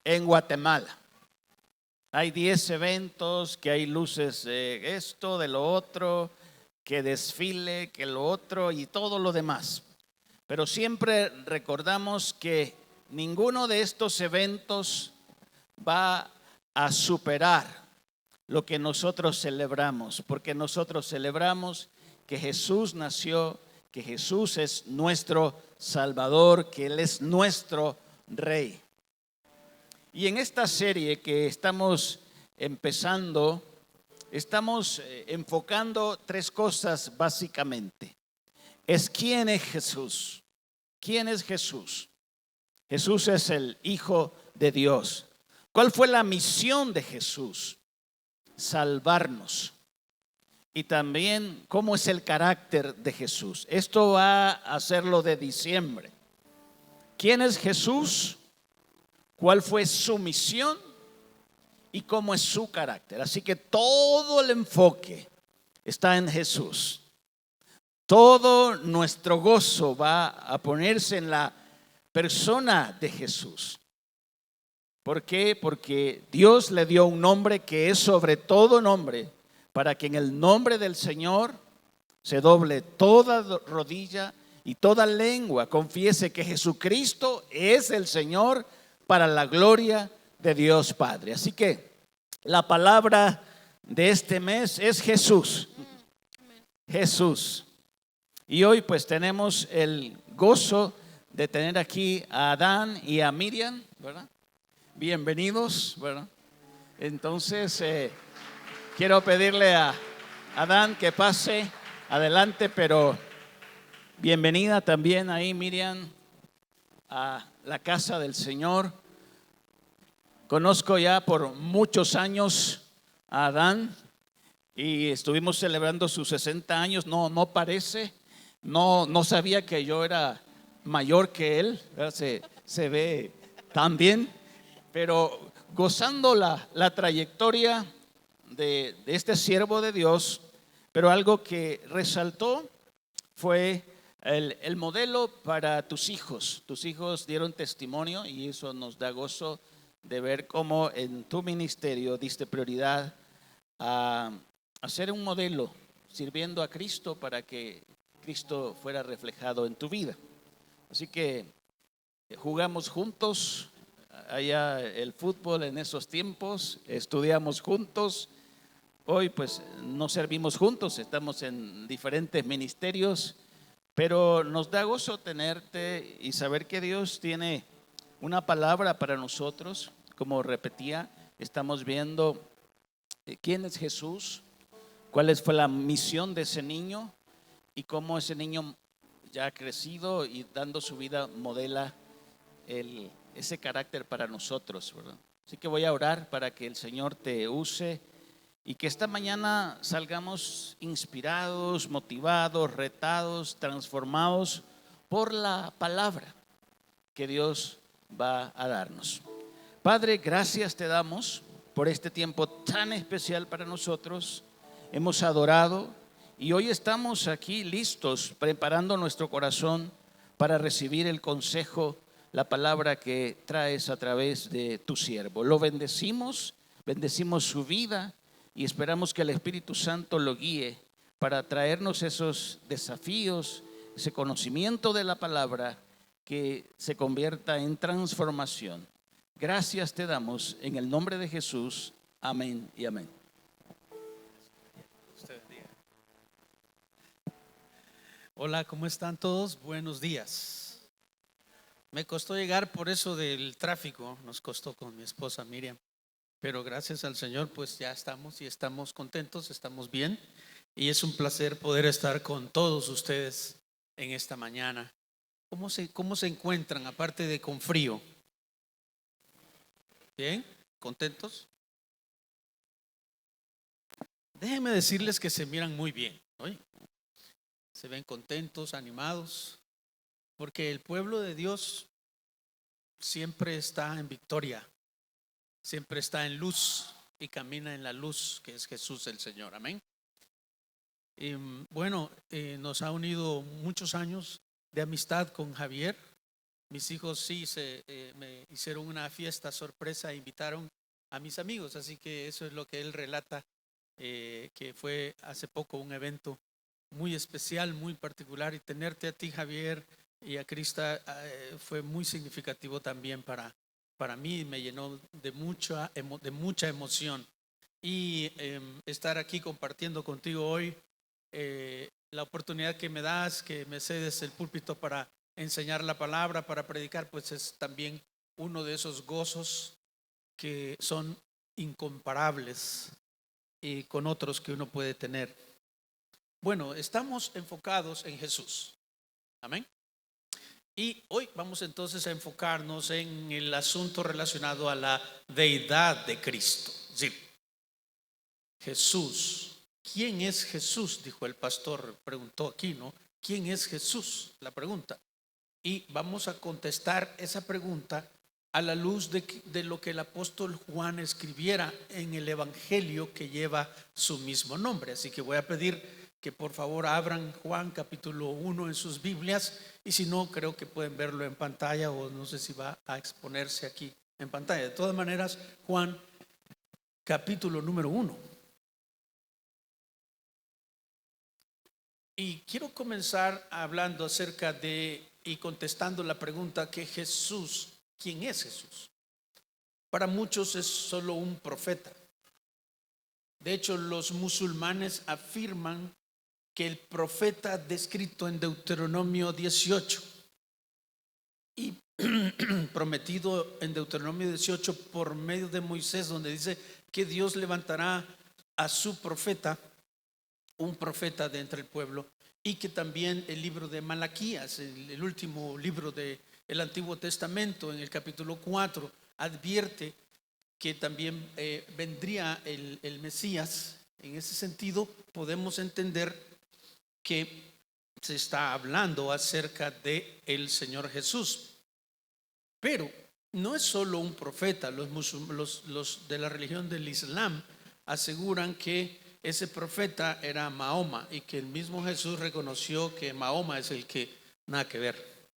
en Guatemala. Hay 10 eventos, que hay luces de esto, de lo otro, que desfile, que lo otro y todo lo demás. Pero siempre recordamos que ninguno de estos eventos va a superar lo que nosotros celebramos, porque nosotros celebramos que Jesús nació, que Jesús es nuestro Salvador, que Él es nuestro Rey. Y en esta serie que estamos empezando, estamos enfocando tres cosas básicamente. Es quién es Jesús. ¿Quién es Jesús? Jesús es el Hijo de Dios. ¿Cuál fue la misión de Jesús? Salvarnos. Y también cómo es el carácter de Jesús. Esto va a ser lo de diciembre. ¿Quién es Jesús? ¿Cuál fue su misión? Y cómo es su carácter. Así que todo el enfoque está en Jesús. Todo nuestro gozo va a ponerse en la persona de Jesús. ¿Por qué? Porque Dios le dio un nombre que es sobre todo nombre, para que en el nombre del Señor se doble toda rodilla y toda lengua confiese que Jesucristo es el Señor, para la gloria de Dios Padre. Así que la palabra de este mes es Jesús. Jesús. Y hoy pues tenemos el gozo de tener aquí a Adán y a Miriam, ¿verdad? Bienvenidos, ¿verdad? Entonces quiero pedirle a Adán que pase adelante, pero bienvenida también ahí, Miriam, a la casa del Señor. Conozco ya por muchos años a Adán y estuvimos celebrando sus 60 años. No parece, no sabía que yo era mayor que él, se ve tan bien, pero gozando la trayectoria de este siervo de Dios. Pero algo que resaltó fue el modelo para tus hijos. Tus hijos dieron testimonio y eso nos da gozo de ver cómo en tu ministerio diste prioridad a ser un modelo, sirviendo a Cristo para que Cristo fuera reflejado en tu vida. Así que jugamos juntos allá el fútbol en esos tiempos, estudiamos juntos. Hoy pues no servimos juntos, estamos en diferentes ministerios, pero nos da gozo tenerte y saber que Dios tiene una palabra para nosotros. Como repetía, estamos viendo quién es Jesús, cuál fue la misión de ese niño y cómo ese niño ya ha crecido y dando su vida modela ese carácter para nosotros, ¿verdad? Así que voy a orar para que el Señor te use y que esta mañana salgamos inspirados, motivados, retados, transformados por la palabra que Dios va a darnos. Padre, gracias te damos por este tiempo tan especial para nosotros. Hemos adorado y hoy estamos aquí listos, preparando nuestro corazón para recibir el consejo, la palabra que traes a través de tu siervo. Lo bendecimos su vida y esperamos que el Espíritu Santo lo guíe para traernos esos desafíos, ese conocimiento de la palabra que se convierta en transformación. Gracias te damos en el nombre de Jesús. Amén y amén. Hola, ¿cómo están todos? Buenos días. Me costó llegar por eso del tráfico, nos costó con mi esposa Miriam, pero gracias al Señor pues ya estamos y estamos contentos, estamos bien y es un placer poder estar con todos ustedes en esta mañana. ¿Cómo se encuentran aparte de con frío? ¿Bien? ¿Contentos? Déjenme decirles que se miran muy bien, ¿oye? Se ven contentos, animados, porque el pueblo de Dios siempre está en victoria, siempre está en luz y camina en la luz que es Jesús el Señor. Amén. Y bueno, nos ha unido muchos años de amistad con Javier mis hijos sí me hicieron una fiesta sorpresa e invitaron a mis amigos, así que eso es lo que él relata, que fue hace poco un evento muy especial, muy particular, y tenerte a ti, Javier, y a Krista fue muy significativo también para mí, me llenó de mucha emoción. Y estar aquí compartiendo contigo hoy, la oportunidad que me das, que me cedes el púlpito para enseñar la palabra, para predicar, pues es también uno de esos gozos que son incomparables y con otros que uno puede tener. Bueno, estamos enfocados en Jesús. Amén. Y hoy vamos entonces a enfocarnos en el asunto relacionado a la deidad de Cristo. Sí. Jesús. ¿Quién es Jesús? Dijo el pastor, preguntó aquí, ¿no? ¿Quién es Jesús? La pregunta. Y vamos a contestar esa pregunta a la luz de lo que el apóstol Juan escribiera en el evangelio que lleva su mismo nombre. Así que voy a pedir que por favor abran Juan capítulo 1 en sus Biblias, y si no, creo que pueden verlo en pantalla, o no sé si va a exponerse aquí en pantalla. De todas maneras, Juan capítulo número 1. Y quiero comenzar hablando acerca de y contestando la pregunta que Jesús, ¿quién es Jesús? Para muchos es solo un profeta. De hecho, los musulmanes afirman que el profeta descrito en Deuteronomio 18 y prometido en Deuteronomio 18 por medio de Moisés, donde dice que Dios levantará a su profeta, un profeta de entre el pueblo, y que también el libro de Malaquías, el último libro del Antiguo Testamento, en el capítulo 4, advierte que también vendría el Mesías. En ese sentido, podemos entender que se está hablando acerca de el Señor Jesús. Pero no es solo un profeta. Los de la religión del Islam aseguran que ese profeta era Mahoma, y que el mismo Jesús reconoció que Mahoma es el que nada que ver.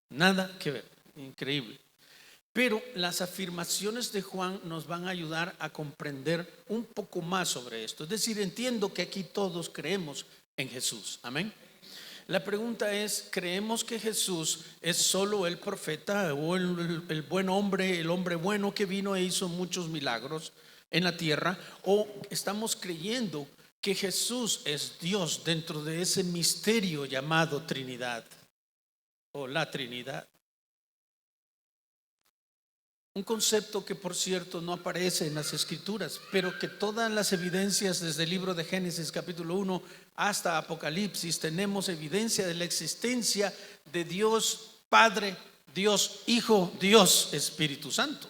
Nada que ver. Increíble. Pero las afirmaciones de Juan nos van a ayudar a comprender un poco más sobre esto. Es decir, entiendo que aquí todos creemos en Jesús. Amén. La pregunta es, ¿creemos que Jesús es solo el profeta o el buen hombre, el hombre bueno que vino e hizo muchos milagros en la tierra? ¿O estamos creyendo que Jesús es Dios dentro de ese misterio llamado Trinidad o la Trinidad? Un concepto que, por cierto, no aparece en las Escrituras, pero que todas las evidencias desde el libro de Génesis capítulo 1 hasta Apocalipsis tenemos evidencia de la existencia de Dios Padre, Dios Hijo, Dios Espíritu Santo.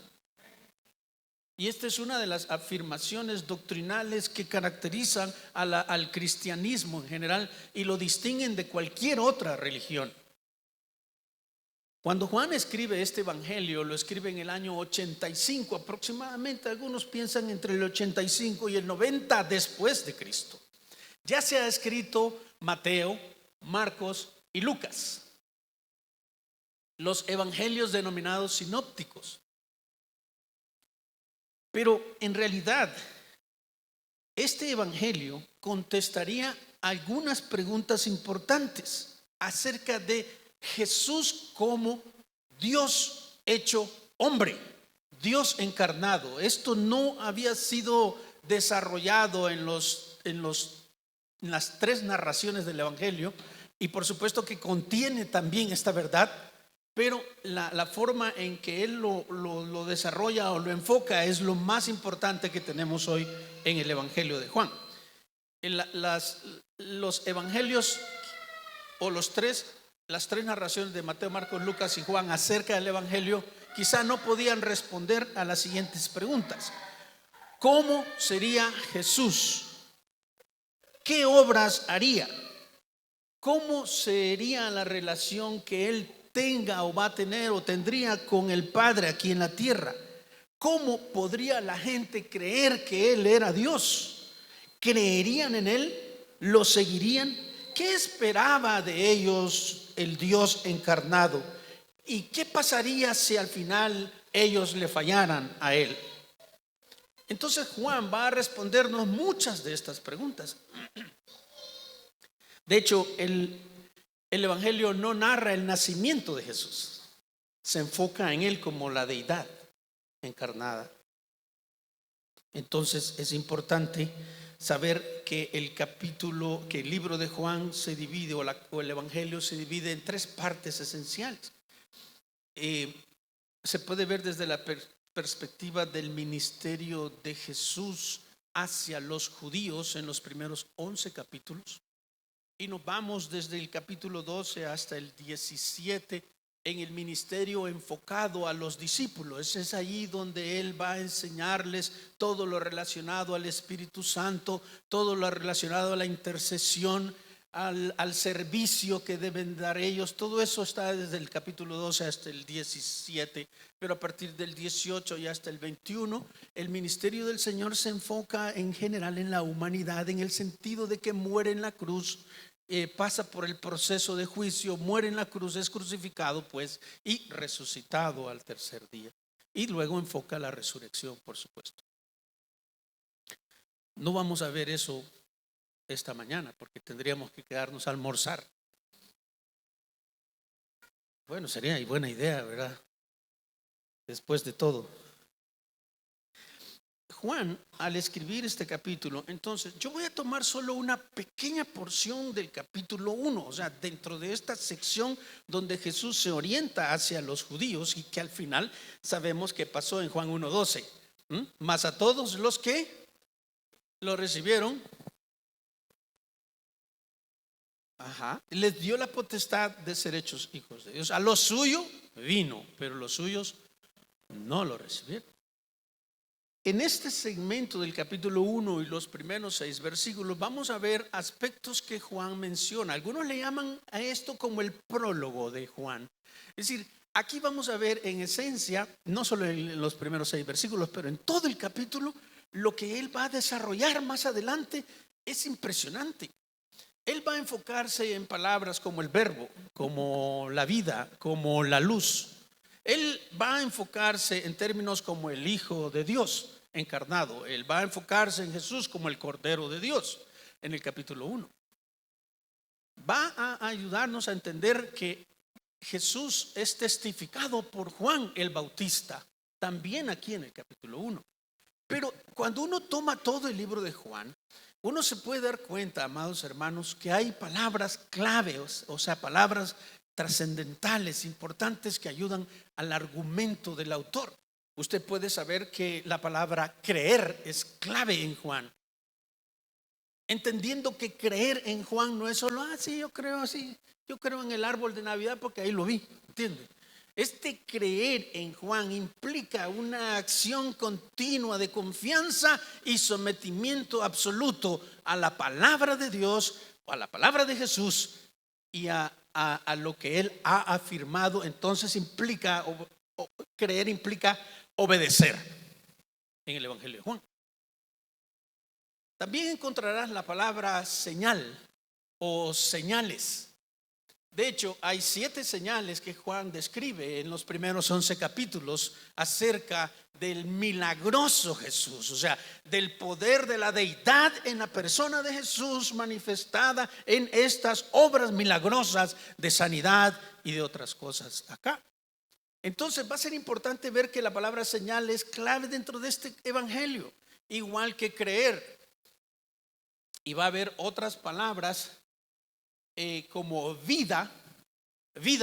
Y esta es una de las afirmaciones doctrinales que caracterizan al cristianismo en general y lo distinguen de cualquier otra religión. Cuando Juan escribe este evangelio, lo escribe en el año 85 aproximadamente. Algunos piensan entre el 85 y el 90 después de Cristo. Ya se ha escrito Mateo, Marcos y Lucas, los evangelios denominados sinópticos. Pero en realidad, este evangelio contestaría algunas preguntas importantes acerca de Jesús como Dios hecho hombre, Dios encarnado. Esto no había sido desarrollado en las tres narraciones del evangelio, y por supuesto que contiene también esta verdad, pero la forma en que él lo desarrolla o lo enfoca es lo más importante que tenemos hoy en el evangelio de Juan. Los evangelios o las tres narraciones de Mateo, Marcos, Lucas y Juan acerca del evangelio quizá no podían responder a las siguientes preguntas. ¿Cómo sería Jesús? ¿Qué obras haría? ¿Cómo sería la relación que él tenga o va a tener o tendría con el Padre aquí en la tierra? ¿Cómo podría la gente creer que él era Dios? ¿Creerían en él? ¿Lo seguirían? ¿Qué esperaba de ellos el Dios encarnado? ¿Y qué pasaría si al final ellos le fallaran a él? Entonces Juan va a respondernos muchas de estas preguntas. De hecho, el Evangelio no narra el nacimiento de Jesús. Se enfoca en él como la deidad encarnada. Entonces es importante saber que el libro de Juan se divide, o el Evangelio se divide en tres partes esenciales. Se puede ver desde la perspectiva del ministerio de Jesús hacia los judíos en los primeros 11 capítulos. Y nos vamos desde el capítulo 12 hasta el 17 en el ministerio enfocado a los discípulos. Es allí donde él va a enseñarles todo lo relacionado al Espíritu Santo, todo lo relacionado a la intercesión, al servicio que deben dar ellos. Todo eso está desde el capítulo 12 hasta el 17, pero a partir del 18 y hasta el 21 el ministerio del Señor se enfoca en general en la humanidad, en el sentido de que muere en la cruz, pasa por el proceso de juicio, muere en la cruz, es crucificado pues y resucitado al tercer día, y luego enfoca la resurrección, por supuesto. No vamos a ver eso esta mañana porque tendríamos que quedarnos a almorzar. Bueno, sería buena idea, ¿verdad? Después de todo, Juan, al escribir este capítulo, entonces yo voy a tomar solo una pequeña porción del capítulo 1, o sea, dentro de esta sección donde Jesús se orienta hacia los judíos y que al final sabemos que pasó en Juan 1:12. Mas a todos los que lo recibieron, les dio la potestad de ser hechos hijos de Dios. A lo suyo vino, pero los suyos no lo recibieron. En este segmento del capítulo 1 y los primeros 6 versículos vamos a ver aspectos que Juan menciona. Algunos le llaman a esto como el prólogo de Juan. Es decir, aquí vamos a ver en esencia, no solo en los primeros 6 versículos, pero en todo el capítulo, lo que él va a desarrollar más adelante es impresionante. Él va a enfocarse en palabras como el verbo, como la vida, como la luz. Él va a enfocarse en términos como el Hijo de Dios encarnado. Él va a enfocarse en Jesús como el Cordero de Dios en el capítulo 1. Va a ayudarnos a entender que Jesús es testificado por Juan el Bautista, también aquí en el capítulo 1. Pero cuando uno toma todo el libro de Juan, uno se puede dar cuenta, amados hermanos, que hay palabras claves, o sea, palabras trascendentales, importantes, que ayudan al argumento del autor. Usted puede saber que la palabra creer es clave en Juan, entendiendo que creer en Juan no es solo, sí, yo creo así, yo creo en el árbol de Navidad porque ahí lo vi, ¿entiende? Este creer en Juan implica una acción continua de confianza y sometimiento absoluto a la palabra de Dios, a la palabra de Jesús y a lo que él ha afirmado. Entonces implica, creer implica obedecer en el Evangelio de Juan. También encontrarás la palabra señal o señales. De hecho, hay 7 señales que Juan describe en los primeros 11 capítulos acerca del milagroso Jesús, o sea, del poder de la deidad en la persona de Jesús manifestada en estas obras milagrosas de sanidad y de otras cosas acá. Entonces va a ser importante ver que la palabra señal es clave dentro de este evangelio, igual que creer. Y va a haber otras palabras como vida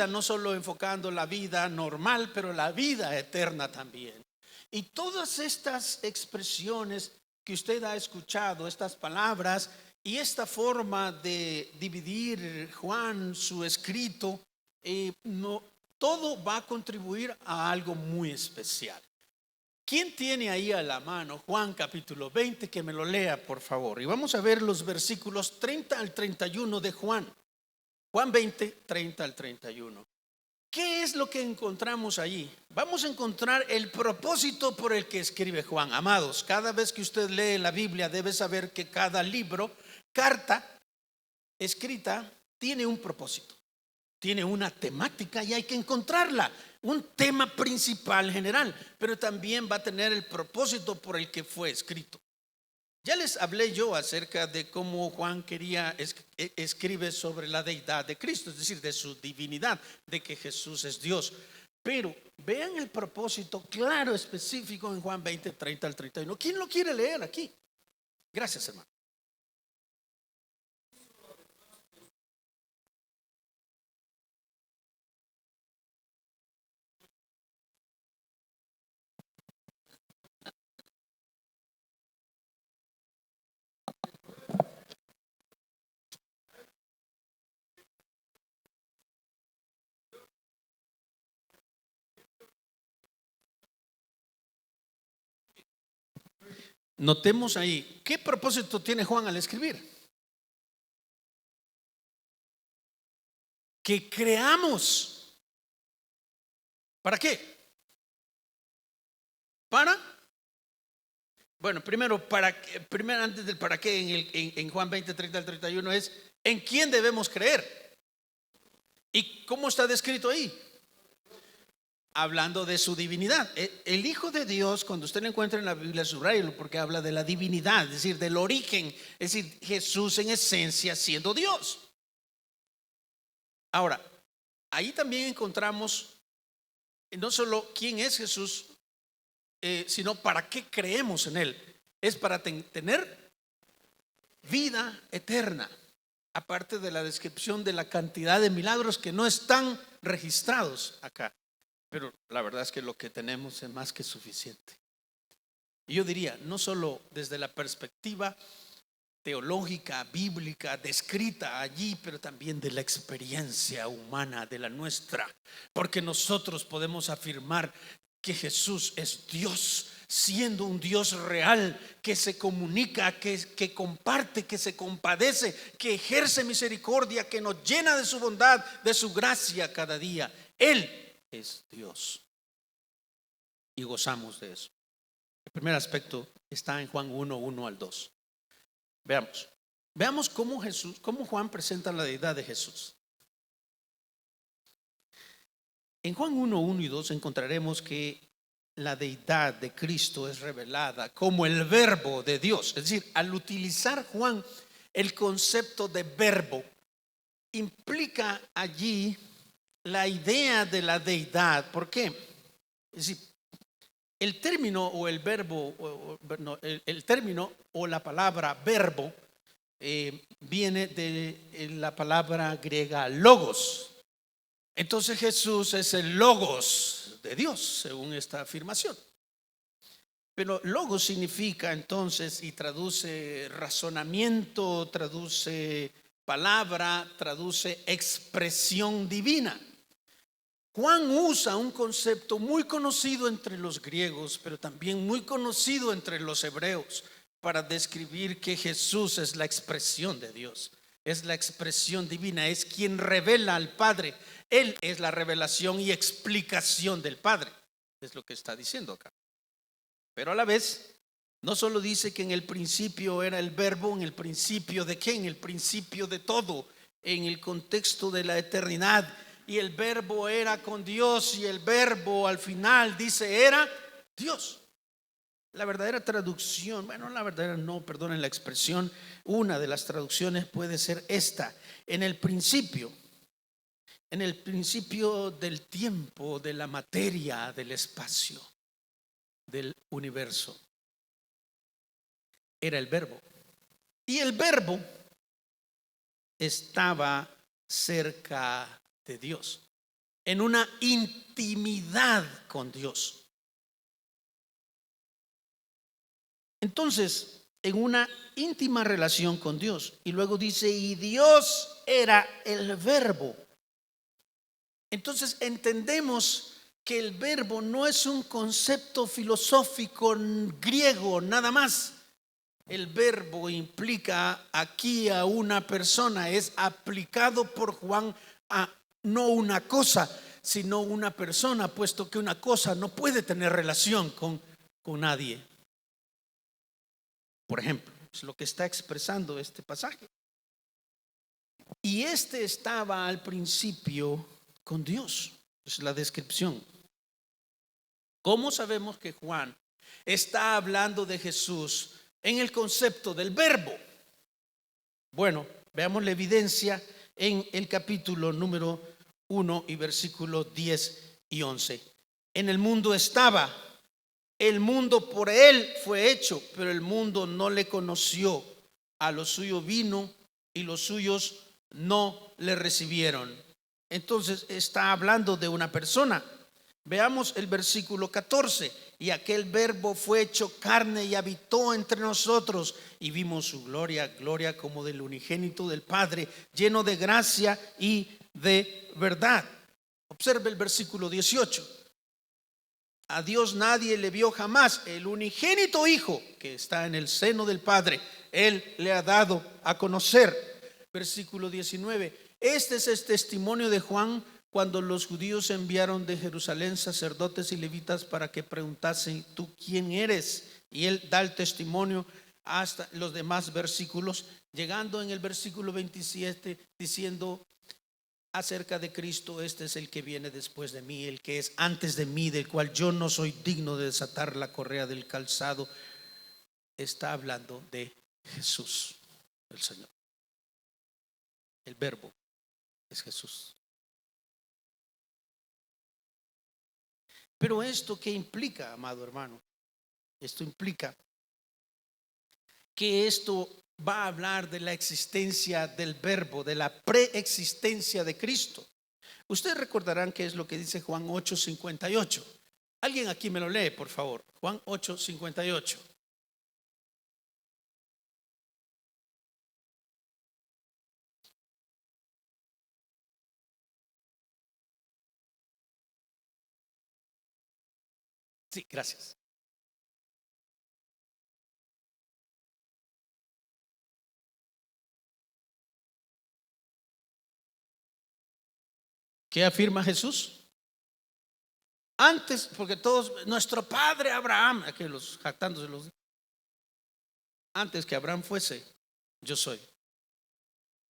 no solo enfocando la vida normal, pero la vida eterna también. Y todas estas expresiones que usted ha escuchado, estas palabras y esta forma de dividir Juan su escrito, todo va a contribuir a algo muy especial. ¿Quién tiene ahí a la mano Juan capítulo 20? Que me lo lea, por favor. Y vamos a ver los versículos 30 al 31 de Juan. Juan 20, 30 al 31. ¿Qué es lo que encontramos allí? Vamos a encontrar el propósito por el que escribe Juan. Amados, cada vez que usted lee la Biblia debe saber que cada libro, carta escrita, tiene un propósito. tiene una temática y hay que encontrarla, un tema principal general, pero también va a tener el propósito por el que fue escrito. Ya les hablé yo acerca de cómo Juan escribe sobre la deidad de Cristo, es decir, de su divinidad, de que Jesús es Dios. Pero vean el propósito claro, específico en Juan 20, 30 al 31. ¿Quién lo quiere leer aquí? Gracias, hermano. Notemos ahí, ¿qué propósito tiene Juan al escribir? Que creamos. ¿Para qué? Bueno, primero antes del para qué en Juan 20, 30 al 31 es ¿en quién debemos creer? ¿Y cómo está descrito ahí? Hablando de su divinidad. El Hijo de Dios, cuando usted lo encuentra en la Biblia, subrayelo, porque habla de la divinidad, es decir, del origen, es decir, Jesús en esencia siendo Dios. Ahora, ahí también encontramos no solo quién es Jesús, sino para qué creemos en Él. Es para tener vida eterna, aparte de la descripción de la cantidad de milagros que no están registrados acá. Pero la verdad es que lo que tenemos es más que suficiente. Y yo diría, no solo desde la perspectiva teológica, bíblica, descrita allí, pero también de la experiencia humana, de la nuestra. Porque nosotros podemos afirmar que Jesús es Dios, siendo un Dios real, que se comunica, que comparte, que se compadece, que ejerce misericordia, que nos llena de su bondad, de su gracia cada día. Él es Dios y gozamos de eso. El primer aspecto está en Juan 1, 1 al 2. Veamos cómo Juan presenta la deidad de Jesús. En Juan 1, 1 y 2 encontraremos que la deidad de Cristo es revelada como el verbo de Dios. Es decir, al utilizar Juan el concepto de verbo, implica allí la idea de la deidad. ¿Por qué? Es decir, el término o el verbo, el término o la palabra verbo viene de la palabra griega logos. Entonces Jesús es el logos de Dios, según esta afirmación. Pero logos significa entonces y traduce razonamiento, traduce palabra, traduce expresión divina. Juan usa un concepto muy conocido entre los griegos, pero también muy conocido entre los hebreos, para describir que Jesús es la expresión de Dios, es la expresión divina, es quien revela al Padre. Él es la revelación y explicación del Padre, es lo que está diciendo acá. Pero a la vez, no solo dice que en el principio era el verbo, en el principio de qué, en el principio de todo, en el contexto de la eternidad. Y el verbo era con Dios y el verbo al final dice era Dios. La verdadera traducción, perdonen la expresión, una de las traducciones puede ser esta: en el principio del tiempo, de la materia, del espacio, del universo, era el verbo. Y el verbo estaba cerca de Dios, en una intimidad con Dios. Entonces, en una íntima relación con Dios. Y luego dice, y Dios era el verbo. Entonces entendemos que el verbo no es un concepto filosófico griego nada más. El verbo implica aquí a una persona, es aplicado por Juan a no una cosa, sino una persona, puesto que una cosa no puede tener relación con nadie. Por ejemplo, es lo que está expresando este pasaje. Y este estaba al principio con Dios. Es la descripción. ¿Cómo sabemos que Juan está hablando de Jesús en el concepto del verbo? Bueno, veamos la evidencia en el capítulo número 1 y versículos 10 y 11. En el mundo estaba, el mundo por él fue hecho, pero el mundo no le conoció. A lo suyo vino y los suyos no le recibieron. Entonces está hablando de una persona. Veamos el versículo 14. Y aquel verbo fue hecho carne y habitó entre nosotros, y vimos su gloria, gloria como del unigénito del Padre, lleno de gracia y de verdad. Observe el versículo 18. A Dios nadie le vio jamás. El unigénito Hijo que está en el seno del Padre, Él le ha dado a conocer. Versículo 19. Este es el testimonio de Juan cuando los judíos enviaron de Jerusalén sacerdotes y levitas para que preguntasen: ¿tú quién eres? Y él da el testimonio hasta los demás versículos, llegando en el versículo 27 diciendo acerca de Cristo: este es el que viene después de mí, el que es antes de mí, del cual yo no soy digno de desatar la correa del calzado. Está hablando de Jesús, el Señor. El verbo es Jesús. Pero esto, ¿qué implica, amado hermano? Esto implica que esto va a hablar de la existencia del verbo, de la preexistencia de Cristo. Ustedes recordarán qué es lo que dice Juan 8:58. Alguien aquí me lo lee, por favor. Juan 8:58. Sí, gracias. ¿Qué afirma Jesús? Antes, porque todos, nuestro padre Abraham, aquí los jactándose los, antes que Abraham fuese, yo soy.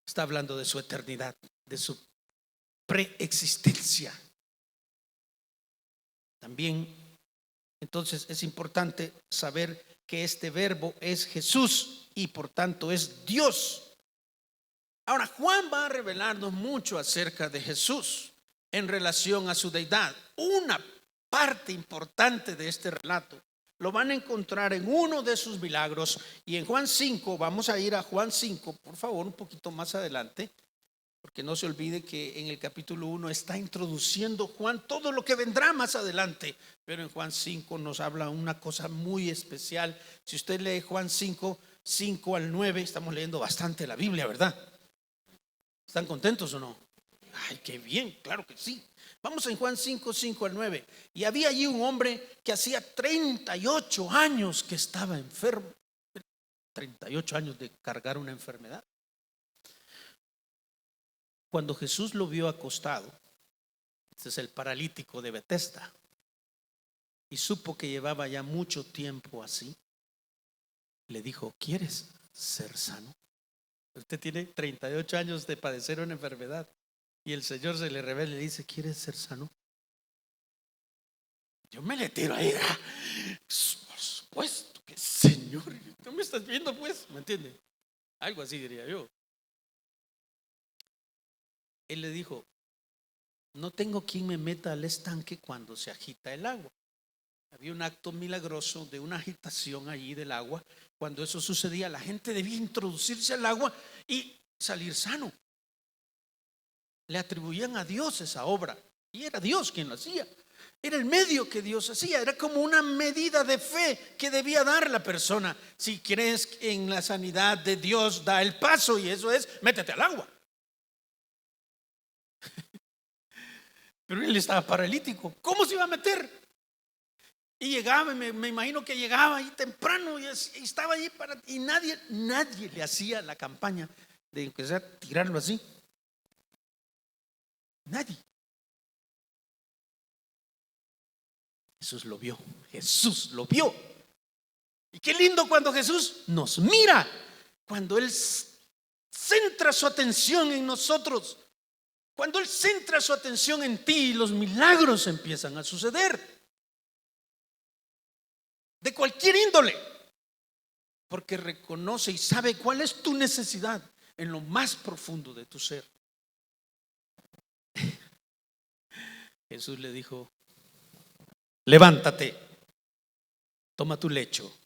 Está hablando de su eternidad, de su preexistencia. También, entonces, es importante saber que este verbo es Jesús y por tanto es Dios. Ahora, Juan va a revelarnos mucho acerca de Jesús en relación a su deidad. Una parte importante de este relato lo van a encontrar en uno de sus milagros, y en Juan 5, vamos a ir a Juan 5, por favor, un poquito más adelante, porque no se olvide que en el capítulo 1 está introduciendo Juan todo lo que vendrá más adelante, pero en Juan 5 nos habla una cosa muy especial. Si usted lee Juan 5, 5 al 9, estamos leyendo bastante la Biblia, ¿verdad? ¿Están contentos o no? Ay, qué bien, claro que sí. Vamos en Juan 5, 5 al 9. Y había allí un hombre que hacía 38 años que estaba enfermo. 38 años de cargar una enfermedad. Cuando Jesús lo vio acostado, este es el paralítico de Betesda, y supo que llevaba ya mucho tiempo así, le dijo: ¿quieres ser sano? Usted tiene 38 años de padecer una enfermedad y el Señor se le revela y le dice: ¿quieres ser sano? Yo me le tiro ahí. Por supuesto que Señor, ¿tú me estás viendo pues? ¿Me entiende? Algo así diría yo. Él le dijo: no tengo quien me meta al estanque cuando se agita el agua. Había un acto milagroso de una agitación allí del agua. Cuando eso sucedía, la gente debía introducirse al agua y salir sano. Le atribuían a Dios esa obra, y era Dios quien lo hacía. Era el medio que Dios hacía. Era como una medida de fe que debía dar la persona. Si crees en la sanidad de Dios, da el paso, y eso es: métete al agua. Pero él estaba paralítico. ¿Cómo se iba a meter? Y llegaba, me imagino que llegaba ahí temprano y estaba ahí y nadie le hacía la campaña de empezar a tirarlo así. Nadie. Jesús lo vio. Jesús lo vio. Y qué lindo cuando Jesús nos mira. Cuando Él centra su atención en nosotros, cuando Él centra su atención en ti, los milagros empiezan a suceder. De cualquier índole. Porque reconoce y sabe cuál es tu necesidad en lo más profundo de tu ser. Jesús le dijo: levántate, toma tu lecho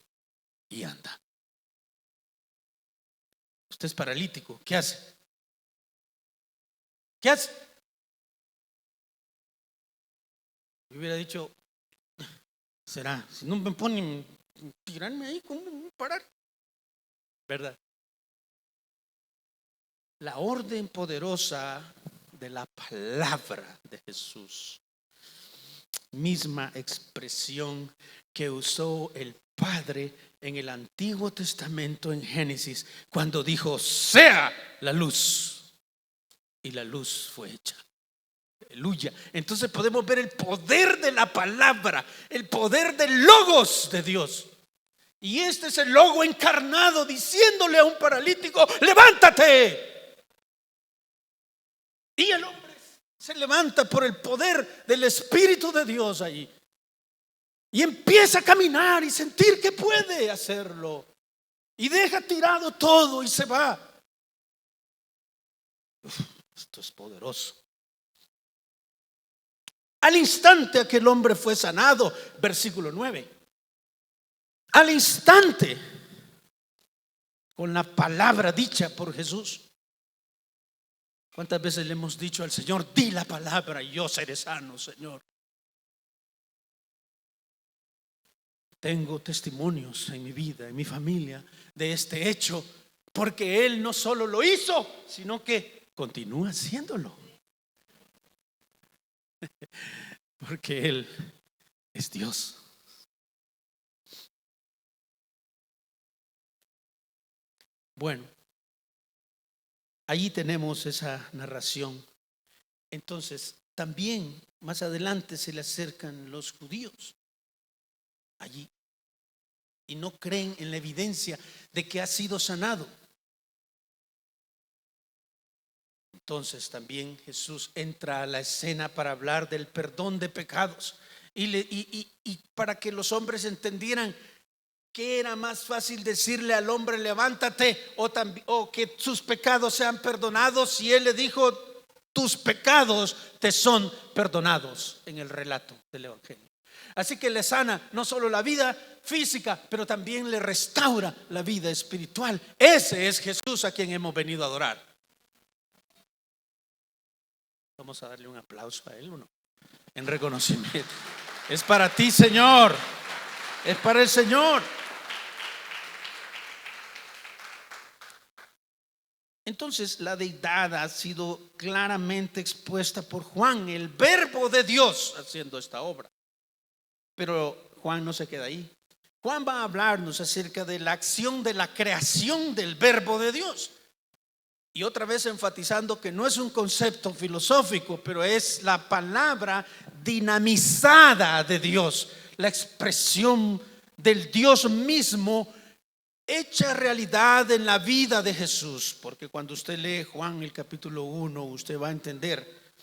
y anda. Usted es paralítico, ¿qué hace? ¿Qué hace? Yo hubiera dicho: será, si no me ponen, tirarme ahí, ¿cómo me voy a parar? ¿Verdad? La orden poderosa de la palabra de Jesús, misma expresión que usó el Padre en el Antiguo Testamento en Génesis, cuando dijo: sea la luz, y la luz fue hecha. Aleluya. Entonces podemos ver el poder de la palabra, el poder del logos de Dios. Y este es el logo encarnado diciéndole a un paralítico: levántate. Y el hombre se levanta por el poder del Espíritu de Dios allí. Y empieza a caminar y sentir que puede hacerlo. Y deja tirado todo y se va. Esto es poderoso. Al instante aquel hombre fue sanado, versículo 9. Al instante, con la palabra dicha por Jesús. ¿Cuántas veces le hemos dicho al Señor: di la palabra y yo seré sano, Señor? Tengo testimonios en mi vida, en mi familia, de este hecho, porque Él no solo lo hizo, sino que continúa haciéndolo. Porque Él es Dios. Bueno, allí tenemos esa narración. Entonces, también más adelante se le acercan los judíos allí y no creen en la evidencia de que ha sido sanado. Entonces también Jesús entra a la escena para hablar del perdón de pecados y para que los hombres entendieran que era más fácil decirle al hombre: levántate, o que sus pecados sean perdonados, y Él le dijo: tus pecados te son perdonados, en el relato del Evangelio. Así que le sana no solo la vida física, pero también le restaura la vida espiritual. Ese es Jesús a quien hemos venido a adorar. Vamos a darle un aplauso a Él, ¿o no? En reconocimiento. Es para ti, Señor. Es para el Señor. Entonces la deidad ha sido claramente expuesta por Juan, el Verbo de Dios, haciendo esta obra. Pero Juan no se queda ahí. Juan va a hablarnos acerca de la acción de la creación del Verbo de Dios. Y otra vez enfatizando que no es un concepto filosófico, pero es la palabra dinamizada de Dios, la expresión del Dios mismo hecha realidad en la vida de Jesús. Porque cuando usted lee Juan el capítulo 1, usted va a entender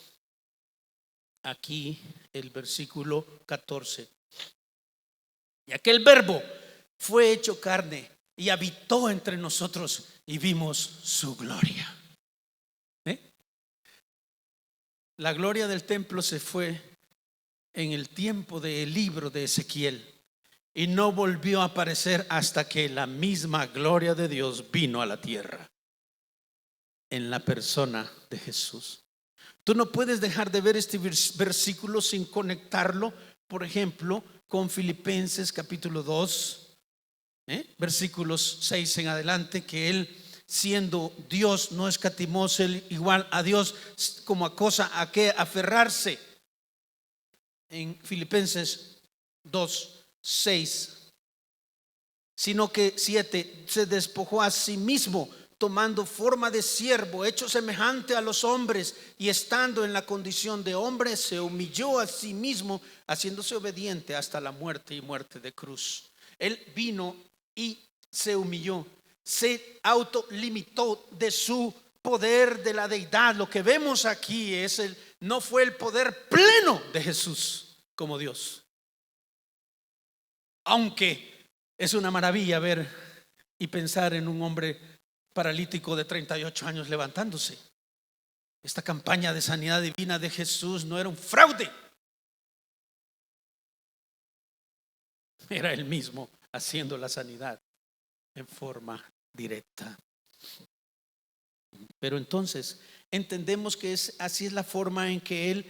aquí el versículo 14. Y aquel Verbo fue hecho carne y habitó entre nosotros y vimos su gloria. La gloria del templo se fue en el tiempo del libro de Ezequiel y no volvió a aparecer hasta que la misma gloria de Dios vino a la tierra en la persona de Jesús. Tú no puedes dejar de ver este versículo sin conectarlo, por ejemplo, con Filipenses capítulo 2, versículos 6 en adelante, que Él, siendo Dios, no escatimó ser igual a Dios como a cosa a que aferrarse. En Filipenses 2, 6, sino que 7, se despojó a sí mismo, tomando forma de siervo, hecho semejante a los hombres, y estando en la condición de hombre, se humilló a sí mismo, haciéndose obediente hasta la muerte y muerte de cruz. Él vino y se humilló. se autolimitó de su poder de la deidad. Lo que vemos aquí no fue el poder pleno de Jesús como Dios. Aunque es una maravilla ver y pensar en un hombre paralítico de 38 años levantándose. Esta campaña de sanidad divina de Jesús no era un fraude. Era él mismo haciendo la sanidad en forma directa. Pero entonces entendemos que así es la forma en que él,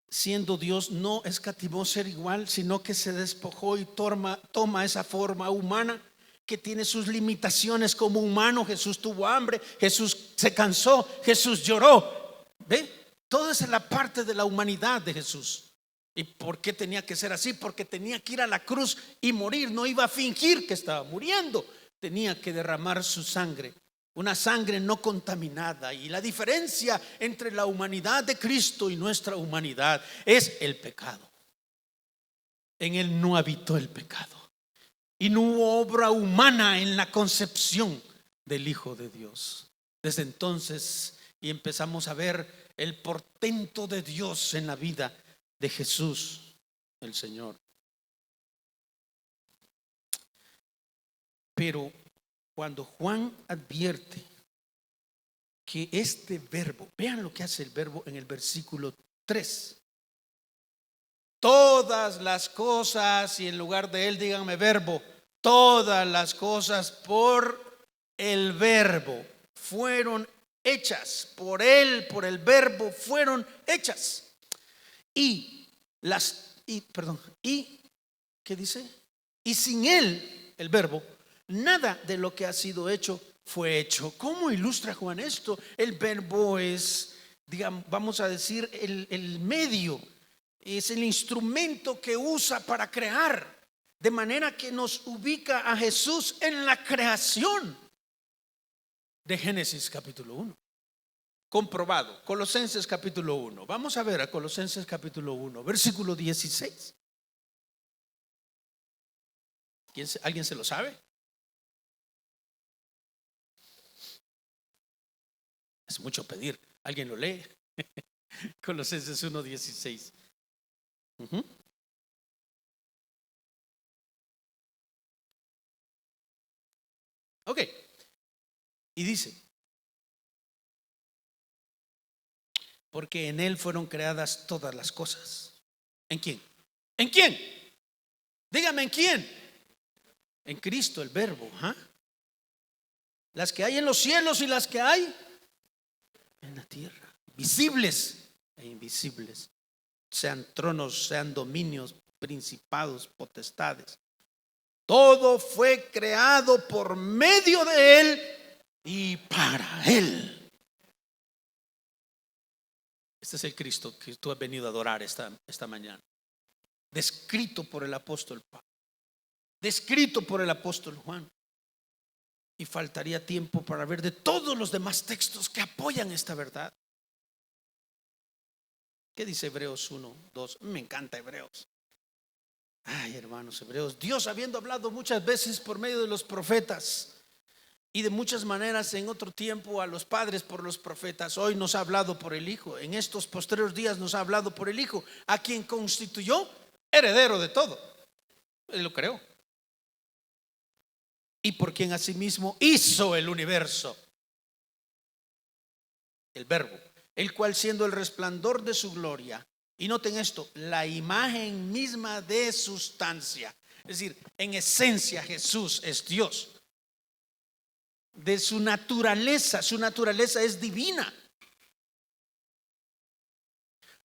siendo Dios, no escatimó ser igual, sino que se despojó y toma esa forma humana que tiene sus limitaciones como humano. Jesús tuvo hambre, Jesús se cansó, Jesús lloró. ¿Ve? Toda esa es la parte de la humanidad de Jesús. ¿Y por qué tenía que ser así? Porque tenía que ir a la cruz y morir. No iba a fingir que estaba muriendo. Tenía que derramar su sangre, una sangre no contaminada. Y la diferencia entre la humanidad de Cristo y nuestra humanidad es el pecado. En él no habitó el pecado y no hubo obra humana en la concepción del Hijo de Dios. Desde entonces y empezamos a ver el portento de Dios en la vida de Jesús el Señor. Pero cuando Juan advierte que este verbo, vean lo que hace el verbo en el versículo 3. Todas las cosas, y en lugar de él díganme verbo, todas las cosas por el verbo fueron hechas, por él, por el verbo fueron hechas. ¿qué dice? Y sin él, el verbo, nada de lo que ha sido hecho fue hecho. ¿Cómo ilustra Juan esto? El verbo es, digamos, vamos a decir, el medio, es el instrumento que usa para crear, de manera que nos ubica a Jesús en la creación de Génesis capítulo 1. Comprobado. Colosenses capítulo 1. Vamos a ver a Colosenses capítulo 1, versículo 16. ¿Alguien se lo sabe? Es mucho pedir. ¿Alguien lo lee? Colosenses 1, 16. Ok. Y dice: porque en él fueron creadas todas las cosas. ¿En quién? ¿En quién? Dígame, ¿en quién? En Cristo, el verbo. Las que hay en los cielos y las que hay en la tierra, visibles e invisibles, sean tronos, sean dominios, principados, potestades. Todo fue creado por medio de él y para él. Este es el Cristo que tú has venido a adorar esta mañana, descrito por el apóstol Pablo, descrito por el apóstol Juan. Y faltaría tiempo para ver de todos los demás textos que apoyan esta verdad. ¿Qué dice Hebreos 1, 2? Me encanta Hebreos. Ay, hermanos, Hebreos. Dios, habiendo hablado muchas veces por medio de los profetas y de muchas maneras en otro tiempo a los padres por los profetas, hoy nos ha hablado por el Hijo. En estos posteriores días nos ha hablado por el Hijo, a quien constituyó heredero de todo. Él lo creó. Y por quien asimismo hizo el universo, el verbo, el cual siendo el resplandor de su gloria, y noten esto, la imagen misma de sustancia, es decir, en esencia Jesús es Dios. De su naturaleza es divina.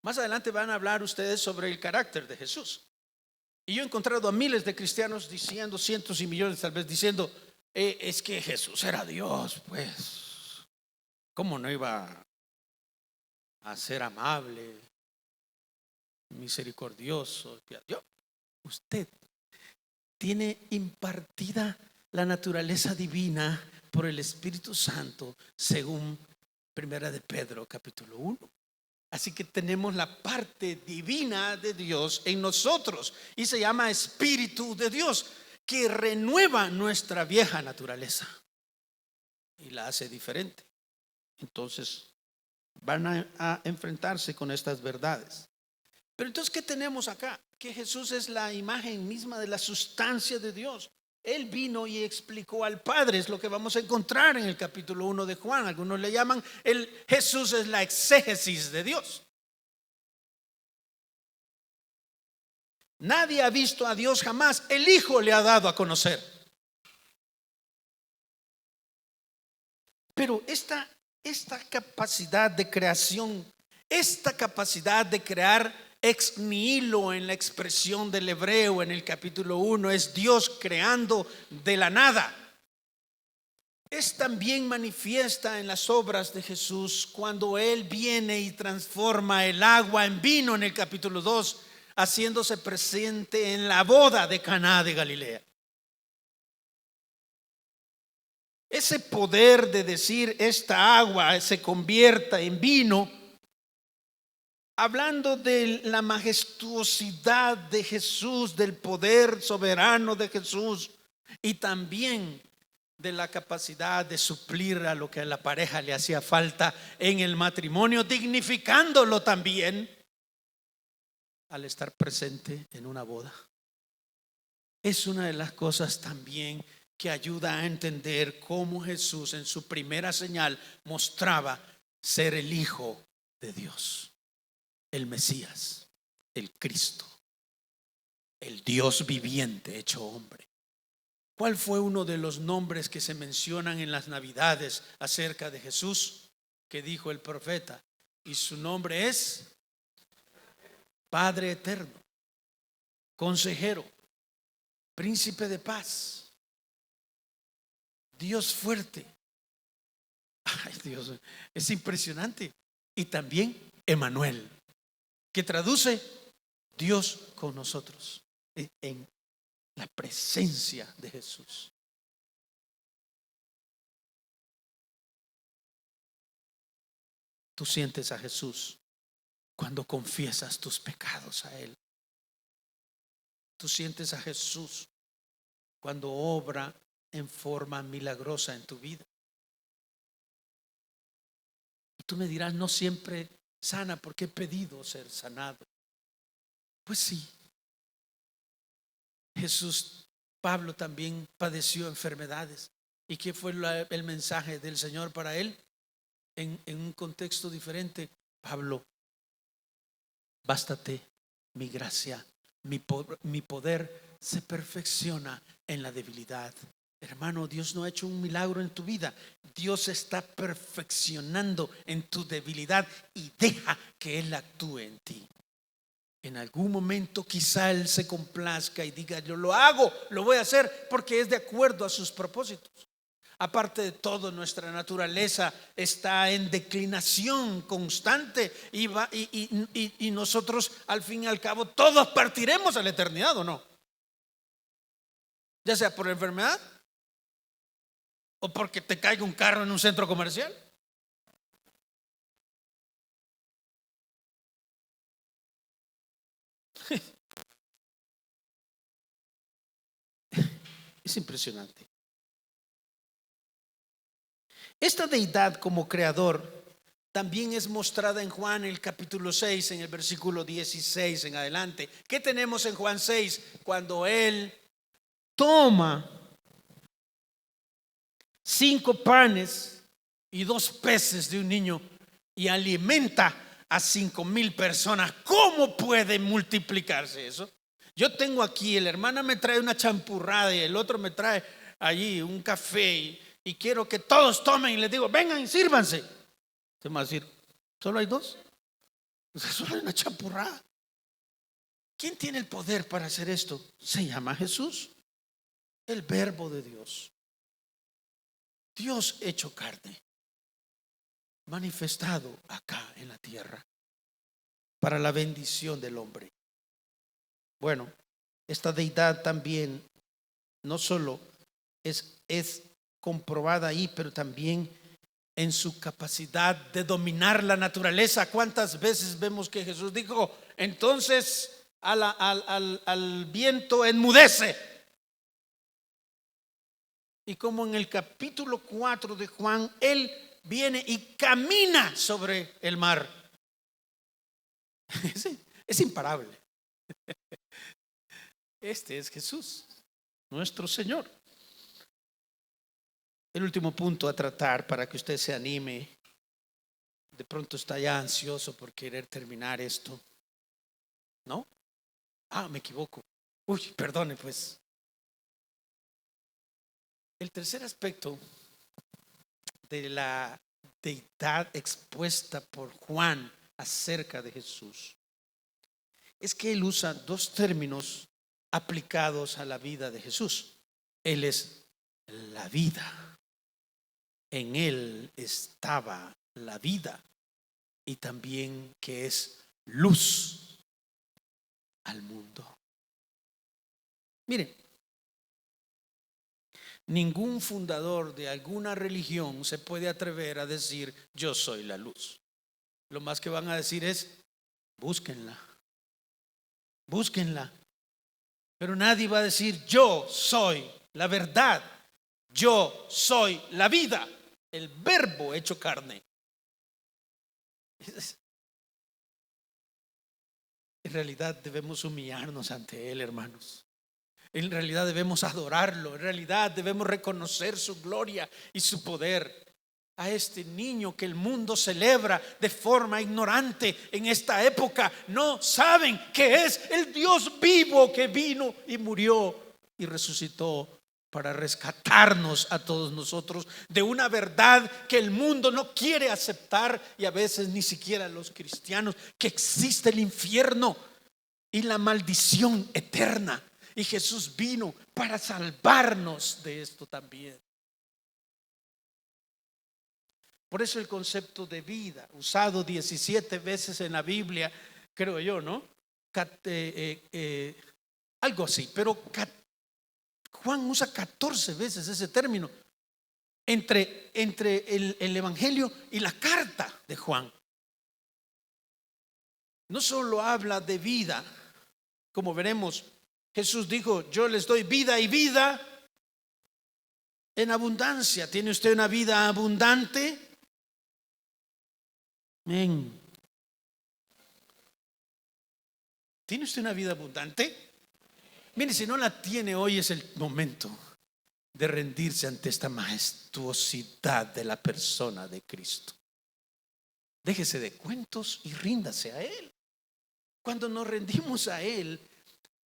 Más adelante van a hablar ustedes sobre el carácter de Jesús. Y yo he encontrado a miles de cristianos diciendo, cientos y millones tal vez, diciendo, es que Jesús era Dios, pues, ¿cómo no iba a ser amable, misericordioso? Usted tiene impartida la naturaleza divina por el Espíritu Santo, según Primera de Pedro capítulo 1. Así que tenemos la parte divina de Dios en nosotros y se llama Espíritu de Dios, que renueva nuestra vieja naturaleza. y la hace diferente. Entonces van a enfrentarse con estas verdades. Pero entonces, ¿qué tenemos acá? Que Jesús es la imagen misma de la sustancia de Dios. Él vino y explicó al Padre, es lo que vamos a encontrar en el capítulo 1 de Juan. Algunos le llaman Jesús es la exégesis de Dios. Nadie ha visto a Dios jamás, el Hijo le ha dado a conocer. Pero esta capacidad de creación, esta capacidad de crear ex nihilo en la expresión del hebreo en el capítulo 1, es Dios creando de la nada. Es también manifiesta en las obras de Jesús cuando Él viene y transforma el agua en vino en el capítulo 2, haciéndose presente en la boda de Caná de Galilea. Ese poder de decir esta agua se convierta en vino, hablando de la majestuosidad de Jesús, del poder soberano de Jesús y también de la capacidad de suplir a lo que a la pareja le hacía falta en el matrimonio, dignificándolo también al estar presente en una boda. Es una de las cosas también que ayuda a entender cómo Jesús en su primera señal mostraba ser el Hijo de Dios, el Mesías, el Cristo, el Dios viviente hecho hombre. ¿Cuál fue uno de los nombres que se mencionan en las Navidades acerca de Jesús? Que dijo el profeta, y su nombre es Padre Eterno, Consejero, Príncipe de Paz, Dios fuerte. Ay, Dios, es impresionante. Y también Emanuel, que traduce Dios con nosotros, en la presencia de Jesús. Tú sientes a Jesús cuando confiesas tus pecados a Él. Tú sientes a Jesús cuando obra en forma milagrosa en tu vida. Y tú me dirás, no siempre sana porque he pedido ser sanado. Pues sí. Pablo también padeció enfermedades. ¿Y qué fue el mensaje del Señor para él? En un contexto diferente, Pablo, bástate mi gracia, mi poder se perfecciona en la debilidad. Hermano, Dios no ha hecho un milagro en tu vida. Dios está perfeccionando en tu debilidad y deja que Él actúe en ti. En algún momento quizá Él se complazca y diga, yo lo hago, lo voy a hacer porque es de acuerdo a sus propósitos. Aparte de todo, nuestra naturaleza está en declinación constante y nosotros al fin y al cabo todos partiremos a la eternidad, ¿o no? Ya sea por enfermedad o porque te caiga un carro en un centro comercial. Es impresionante. Esta deidad como creador también es mostrada en Juan el capítulo 6, en el versículo 16 en adelante. ¿Qué tenemos en Juan 6? Cuando Él toma 5 panes y 2 peces de un niño y alimenta a 5,000 personas. ¿Cómo puede multiplicarse eso? Yo tengo aquí, la hermana me trae una champurrada y el otro me trae allí un café y quiero que todos tomen y les digo, vengan y sírvanse. Usted me va a decir, ¿solo hay 2? Solo hay una champurrada. ¿Quién tiene el poder para hacer esto? Se llama Jesús, el Verbo de Dios. Dios hecho carne, manifestado acá en la tierra para la bendición del hombre. Bueno, esta deidad también no solo es comprobada ahí, pero también en su capacidad de dominar la naturaleza. ¿Cuántas veces vemos que Jesús dijo, entonces al viento enmudece? Y como en el capítulo 4 de Juan, Él viene y camina sobre el mar. Es imparable. Este es Jesús, nuestro Señor. El último punto a tratar para que usted se anime. De pronto está ya ansioso por querer terminar esto. ¿No? Me equivoco. Uy, perdone pues. El tercer aspecto de la deidad expuesta por Juan acerca de Jesús es que él usa dos términos aplicados a la vida de Jesús. Él es la vida. En él estaba la vida. Y también que es luz al mundo. Miren, ningún fundador de alguna religión se puede atrever a decir yo soy la luz. Lo más que van a decir es búsquenla, búsquenla. Pero nadie va a decir yo soy la verdad, yo soy la vida, el verbo hecho carne. En realidad debemos humillarnos ante Él, hermanos. En realidad debemos adorarlo. En realidad debemos reconocer su gloria y su poder. A este niño que el mundo celebra de forma ignorante en esta época, no saben que es el Dios vivo que vino y murió y resucitó para rescatarnos a todos nosotros de una verdad que el mundo no quiere aceptar, y a veces ni siquiera los cristianos, que existe el infierno y la maldición eterna. Y Jesús vino para salvarnos de esto también. Por eso el concepto de vida, usado 17 veces en la Biblia, creo yo, ¿no? Algo así, pero Juan usa 14 veces ese término entre el Evangelio y la carta de Juan. No solo habla de vida, como veremos, Jesús dijo, yo les doy vida y vida en abundancia. ¿Tiene usted una vida abundante? Amén. ¿Tiene usted una vida abundante? Mire, si no la tiene, hoy es el momento de rendirse ante esta majestuosidad de la persona de Cristo. Déjese de cuentos y ríndase a Él. Cuando nos rendimos a Él,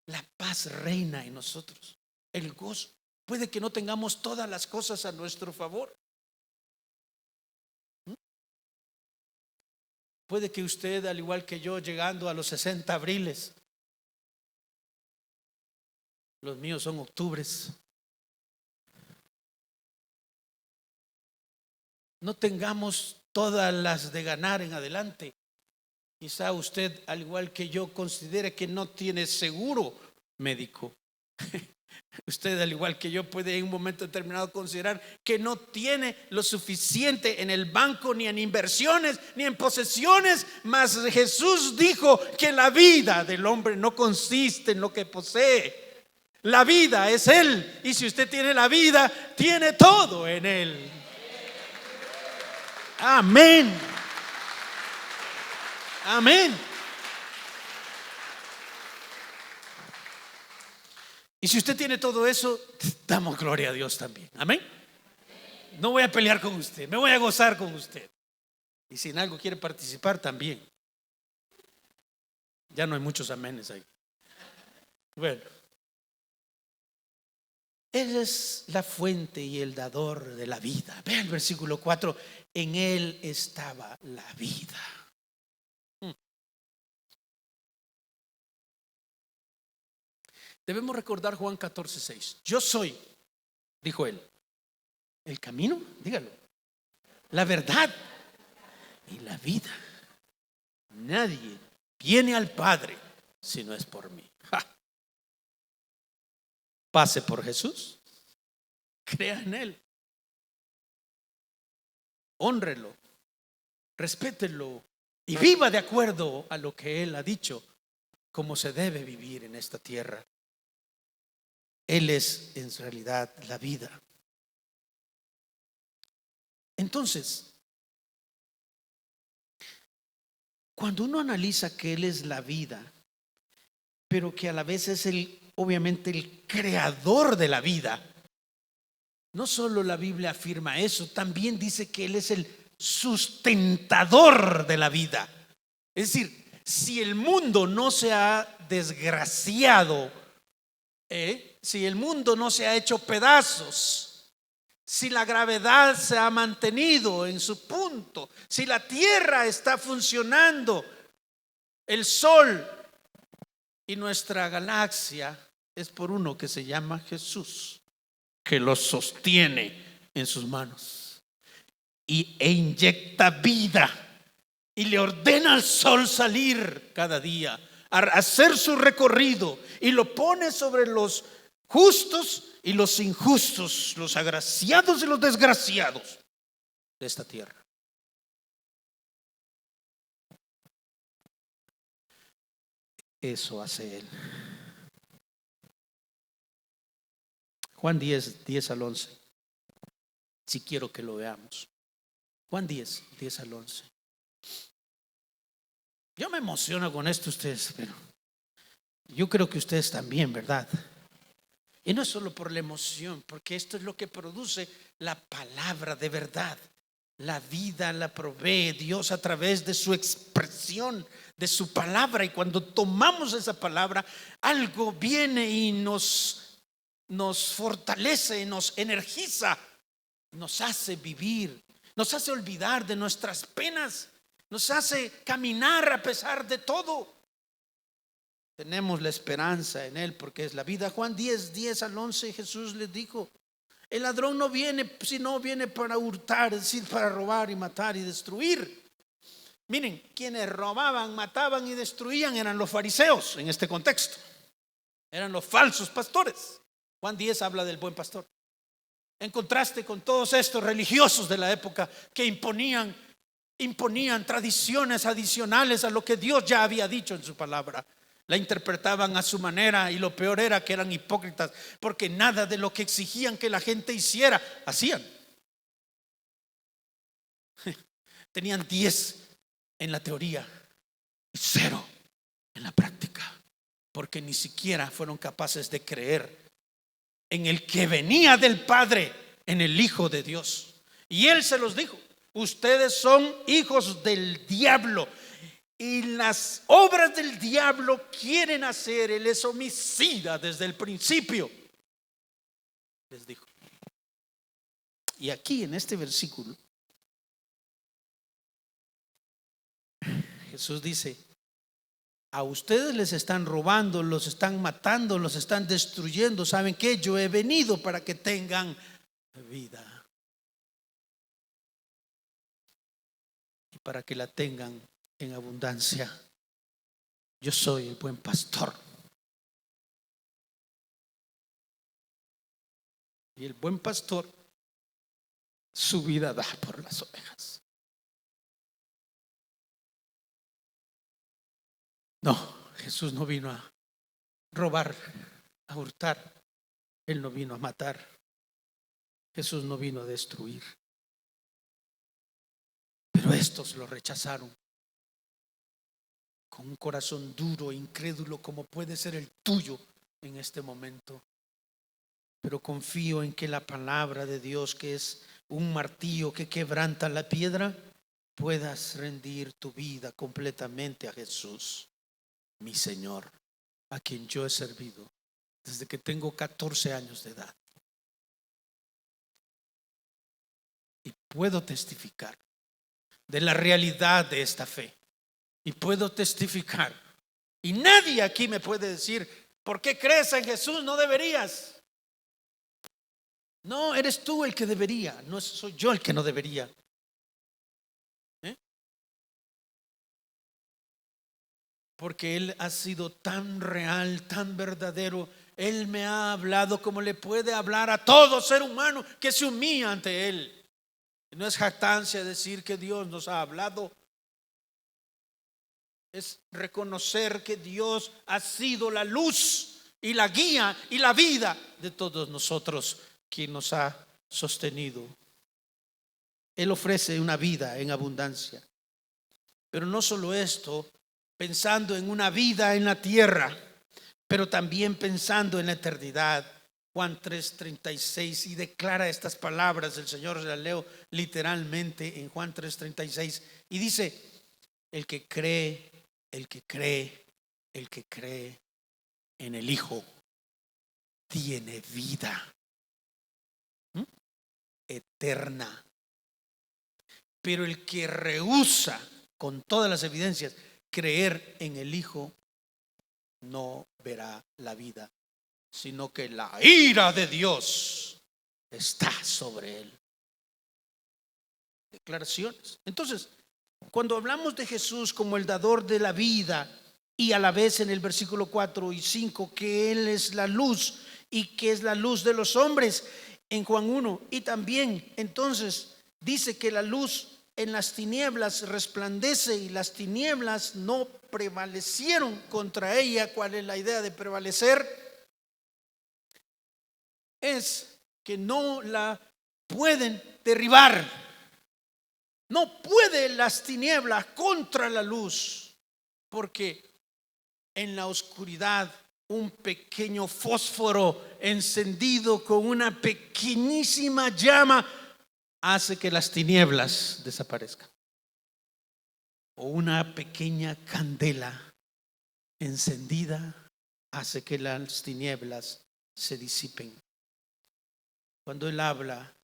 la paz reina en nosotros, el gozo. Puede que no tengamos todas las cosas a nuestro favor. Puede que usted, al igual que yo, llegando a los 60 abriles, los míos son octubres, no tengamos todas las de ganar en adelante. Quizá usted, al igual que yo, considere que no tiene seguro médico. Usted, al igual que yo, puede en un momento determinado considerar que no tiene lo suficiente en el banco, ni en inversiones, ni en posesiones. Mas Jesús dijo que la vida del hombre no consiste en lo que posee. La vida es Él. Y si usted tiene la vida, tiene todo en Él. Amén. Amén. Y si usted tiene todo eso, damos gloria a Dios también. Amén. No voy a pelear con usted, me voy a gozar con usted. Y si en algo quiere participar, también. Ya no hay muchos amenes ahí. Bueno, Él es la fuente y el dador de la vida. Vean el versículo 4. En Él estaba la vida. Debemos recordar Juan 14:6. Yo soy, dijo Él, el camino, dígalo, la verdad y la vida. Nadie viene al Padre si no es por mí. Pase por Jesús, crea en Él, hónrelo, respételo y viva de acuerdo a lo que Él ha dicho, como se debe vivir en esta tierra. Él es en realidad la vida. Entonces, cuando uno analiza que Él es la vida, pero que a la vez es obviamente el creador de la vida, no solo la Biblia afirma eso, también dice que Él es el sustentador de la vida. Es decir, si el mundo no se ha desgraciado, si el mundo no se ha hecho pedazos, si la gravedad se ha mantenido en su punto, si la tierra está funcionando, el sol y nuestra galaxia, es por uno que se llama Jesús, que los sostiene en sus manos e inyecta vida y le ordena al sol salir cada día, a hacer su recorrido, y lo pone sobre los justos y los injustos, los agraciados y los desgraciados de esta tierra. Eso hace Él. Juan 10, 10 al 11. Si quiero que lo veamos. Juan 10, 10 al 11. Yo me emociono con esto, ustedes, pero yo creo que ustedes también, ¿verdad? Y no es solo por la emoción, porque esto es lo que produce la palabra de verdad. La vida la provee Dios a través de su expresión, de su palabra. Y cuando tomamos esa palabra, algo viene y nos fortalece, nos energiza, nos hace vivir, nos hace olvidar de nuestras penas, nos hace caminar a pesar de todo. Tenemos la esperanza en Él porque es la vida. Juan 10, 10 al 11, Jesús les dijo: el ladrón no viene, sino viene para hurtar, es decir, para robar y matar y destruir. Miren, quienes robaban, mataban y destruían eran los fariseos en este contexto. Eran los falsos pastores. Juan 10 habla del buen pastor. En contraste con todos estos religiosos de la época que imponían tradiciones adicionales a lo que Dios ya había dicho en su palabra. La interpretaban a su manera, y lo peor era que eran hipócritas, porque nada de lo que exigían que la gente hiciera hacían. Tenían 10 en la teoría y 0 en la práctica, porque ni siquiera fueron capaces de creer en el que venía del Padre, en el Hijo de Dios. Y Él se los dijo: ustedes son hijos del diablo, y las obras del diablo quieren hacer. Él es homicida desde el principio, les dijo. Y aquí en este versículo Jesús dice: a ustedes les están robando, los están matando, los están destruyendo. ¿Saben qué? Yo he venido para que tengan vida, y para que la tengan en abundancia. Yo soy el buen pastor, y el buen pastor su vida da por las ovejas. No, Jesús no vino a robar, a hurtar. Él no vino a matar. Jesús no vino a destruir. Pero estos lo rechazaron con un corazón duro e incrédulo, como puede ser el tuyo en este momento. Pero confío en que la palabra de Dios, que es un martillo que quebranta la piedra, puedas rendir tu vida completamente a Jesús, mi Señor, a quien yo he servido desde que tengo 14 años de edad. Y puedo testificar de la realidad de esta fe. Y puedo testificar. Y nadie aquí me puede decir: ¿por qué crees en Jesús? No deberías. No, eres tú el que debería, no soy yo el que no debería. Porque Él ha sido tan real, tan verdadero. Él me ha hablado como le puede hablar a todo ser humano que se humilla ante Él. No es jactancia decir que Dios nos ha hablado. Es reconocer que Dios ha sido la luz y la guía y la vida de todos nosotros, quien nos ha sostenido. Él ofrece una vida en abundancia. Pero no solo esto, pensando en una vida en la tierra, pero también pensando en la eternidad. Juan 3:36, y declara estas palabras, el Señor las leo literalmente en Juan 3:36, y dice: el que cree, el que cree, el que cree en el Hijo tiene vida eterna. Pero el que rehúsa, con todas las evidencias, creer en el Hijo, no verá la vida, sino que la ira de Dios está sobre él. Declaraciones. Entonces, cuando hablamos de Jesús como el dador de la vida, y a la vez en el versículo 4 y 5 que Él es la luz y que es la luz de los hombres en Juan 1, y también entonces dice que la luz en las tinieblas resplandece y las tinieblas no prevalecieron contra ella. ¿Cuál es la idea de prevalecer? Es que no la pueden derribar. No puede las tinieblas contra la luz, porque en la oscuridad un pequeño fósforo encendido con una pequeñísima llama hace que las tinieblas desaparezcan. O una pequeña candela encendida hace que las tinieblas se disipen. Cuando Él habla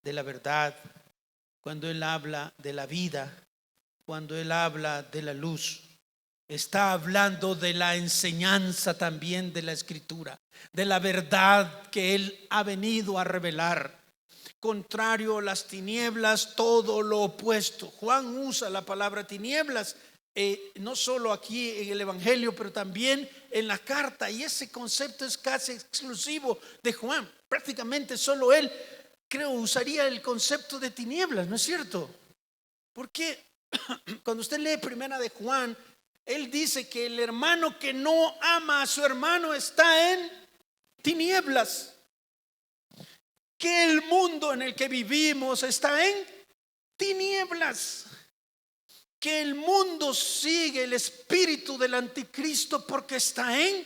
de la verdad, cuando Él habla de la vida, cuando Él habla de la luz, está hablando de la enseñanza también de la Escritura, de la verdad que Él ha venido a revelar. Contrario a las tinieblas, todo lo opuesto. Juan usa la palabra tinieblas, no solo aquí en el Evangelio, pero también en la carta, y ese concepto es casi exclusivo de Juan. Prácticamente solo él, creo, usaría el concepto de tinieblas, ¿no es cierto? Porque cuando usted lee primera de Juan, él dice que el hermano que no ama a su hermano está en tinieblas, que el mundo en el que vivimos está en tinieblas, que el mundo sigue el espíritu del anticristo porque está en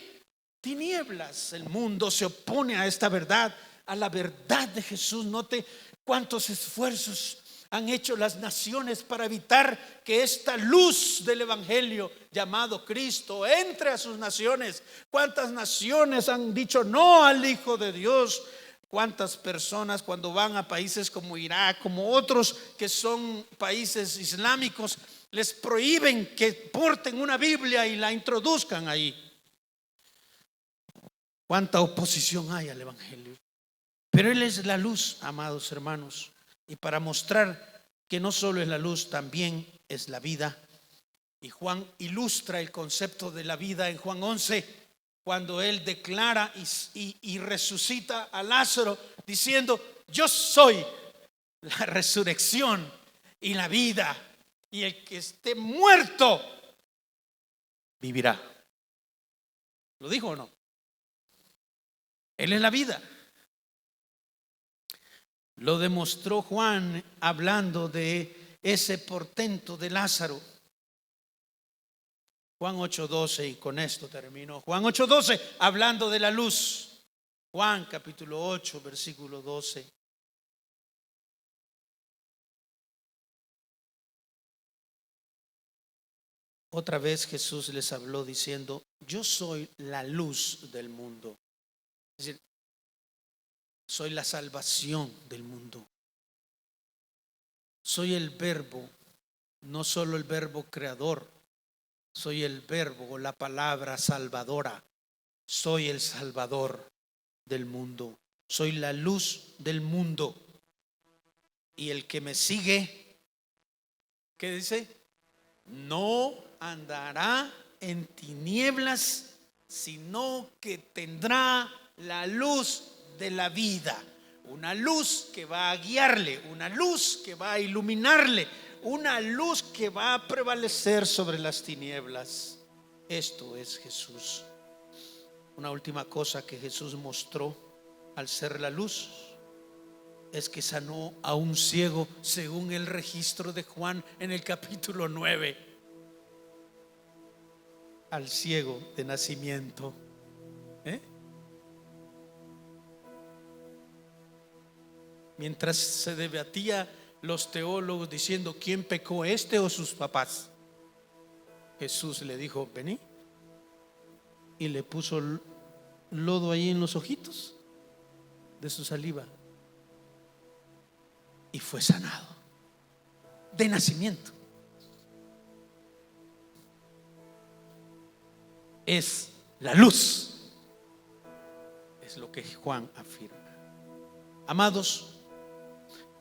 tinieblas. El mundo se opone a esta verdad, a la verdad de Jesús. Note cuántos esfuerzos han hecho las naciones para evitar que esta luz del evangelio llamado Cristo entre a sus naciones. Cuántas naciones han dicho no al Hijo de Dios. Cuántas personas cuando van a países como Irak, como otros que son países islámicos, les prohíben que porten una Biblia y la introduzcan ahí. Cuánta oposición hay al evangelio. Pero Él es la luz, amados hermanos. Y para mostrar que no solo es la luz, también es la vida. Y Juan ilustra el concepto de la vida en Juan 11, cuando Él declara y resucita a Lázaro, diciendo: yo soy la resurrección y la vida, y el que esté muerto vivirá. ¿Lo dijo o no? Él es la vida. Lo demostró Juan hablando de ese portento de Lázaro. Juan 8:12, y con esto termino. Juan 8:12, hablando de la luz. Juan capítulo 8, versículo 12. Otra vez Jesús les habló diciendo: yo soy la luz del mundo. Es decir, soy la salvación del mundo. Soy el verbo, no solo el verbo creador. Soy el verbo, la palabra salvadora. Soy el salvador del mundo. Soy la luz del mundo. Y el que me sigue, ¿qué dice? No andará en tinieblas, sino que tendrá la luz de la vida. Una luz que va a guiarle, una luz que va a iluminarle, una luz que va a prevalecer sobre las tinieblas. Esto es Jesús. Una última cosa que Jesús mostró al ser la luz es que sanó a un ciego según el registro de Juan en el capítulo 9. Al ciego de nacimiento. Mientras se debatía los teólogos diciendo quién pecó, este o sus papás, Jesús le dijo: vení, y le puso lodo ahí en los ojitos de su saliva y fue sanado de nacimiento. Es la luz, es lo que Juan afirma. Amados,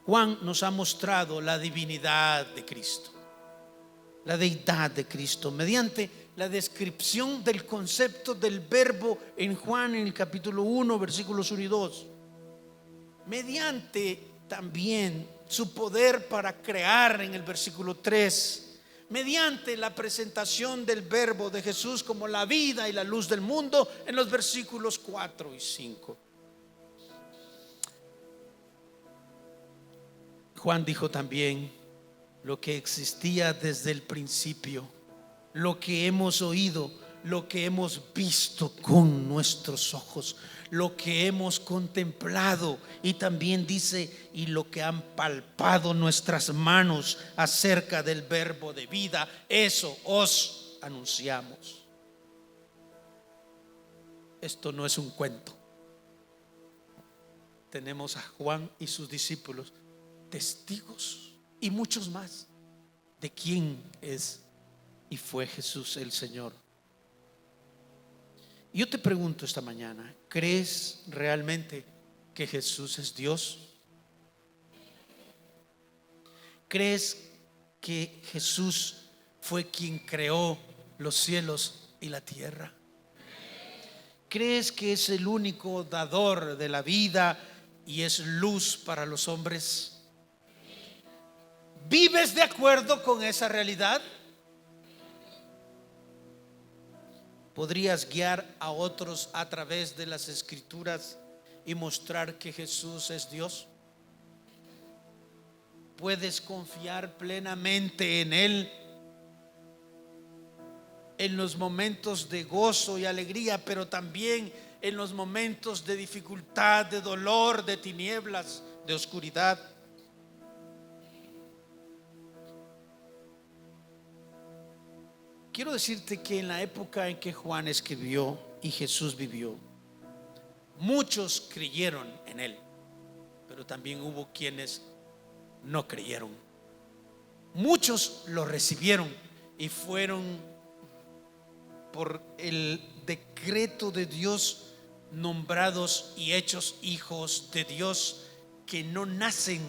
Juan nos ha mostrado la divinidad de Cristo, la deidad de Cristo, mediante la descripción del concepto del verbo en Juan en el capítulo 1, versículos 1 y 2, mediante también su poder para crear en el versículo 3, mediante la presentación del verbo de Jesús como la vida y la luz del mundo en los versículos 4 y 5. Juan dijo también lo que existía desde el principio, lo que hemos oído, lo que hemos visto con nuestros ojos, lo que hemos contemplado, y también dice, y lo que han palpado nuestras manos acerca del verbo de vida, eso os anunciamos. Esto no es un cuento. Tenemos a Juan y sus discípulos, testigos y muchos más de quién es y fue Jesús el Señor. Yo te pregunto esta mañana, ¿crees realmente que Jesús es Dios? ¿Crees que Jesús fue quien creó los cielos y la tierra? ¿Crees que es el único dador de la vida y es luz para los hombres? ¿Vives de acuerdo con esa realidad? ¿Podrías guiar a otros a través de las Escrituras y mostrar que Jesús es Dios? ¿Puedes confiar plenamente en Él en los momentos de gozo y alegría, pero también en los momentos de dificultad, de dolor, de tinieblas, de oscuridad? Quiero decirte que en la época en que Juan escribió y Jesús vivió, muchos creyeron en Él, pero también hubo quienes no creyeron. Muchos lo recibieron y fueron por el decreto de Dios nombrados y hechos hijos de Dios, que no nacen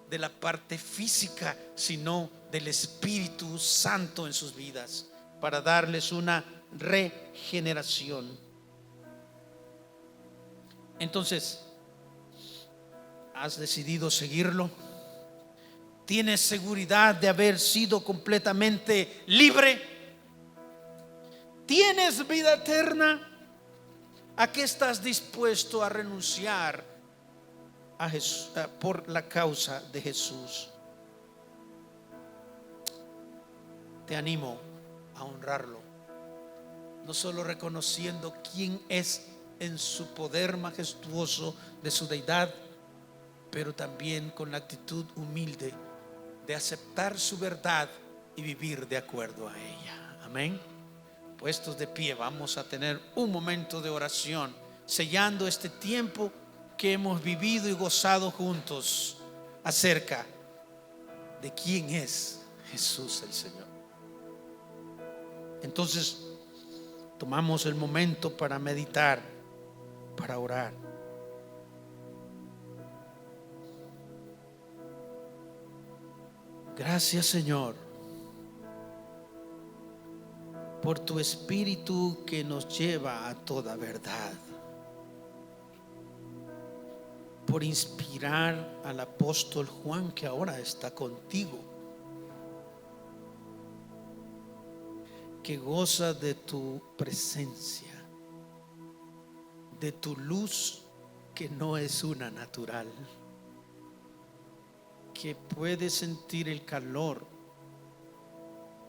de la parte física, sino del Espíritu Santo en sus vidas, para darles una regeneración. Entonces, ¿has decidido seguirlo? ¿Tienes seguridad de haber sido completamente libre? ¿Tienes vida eterna? ¿A qué estás dispuesto a renunciar a Jesús, por la causa de Jesús? Te animo a honrarlo, no solo reconociendo quién es en su poder majestuoso de su deidad, pero también con la actitud humilde de aceptar su verdad y vivir de acuerdo a ella. Amén. Puestos de pie, vamos a tener un momento de oración, sellando este tiempo que hemos vivido y gozado juntos acerca de quién es Jesús el Señor. Entonces, tomamos el momento para meditar, para orar. Gracias, Señor, por tu Espíritu que nos lleva a toda verdad, por inspirar al apóstol Juan, que ahora está contigo, que goza de tu presencia, de tu luz que no es una natural, que puede sentir el calor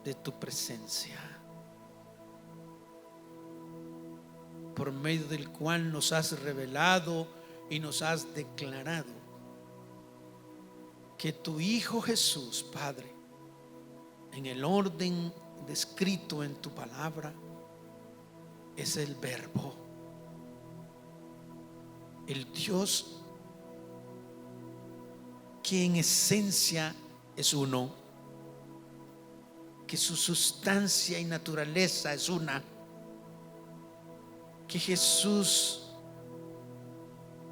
de tu presencia, por medio del cual nos has revelado y nos has declarado que tu Hijo Jesús, Padre, en el orden descrito en tu palabra, es el Verbo, el Dios que en esencia es uno, que su sustancia y naturaleza es una, que Jesús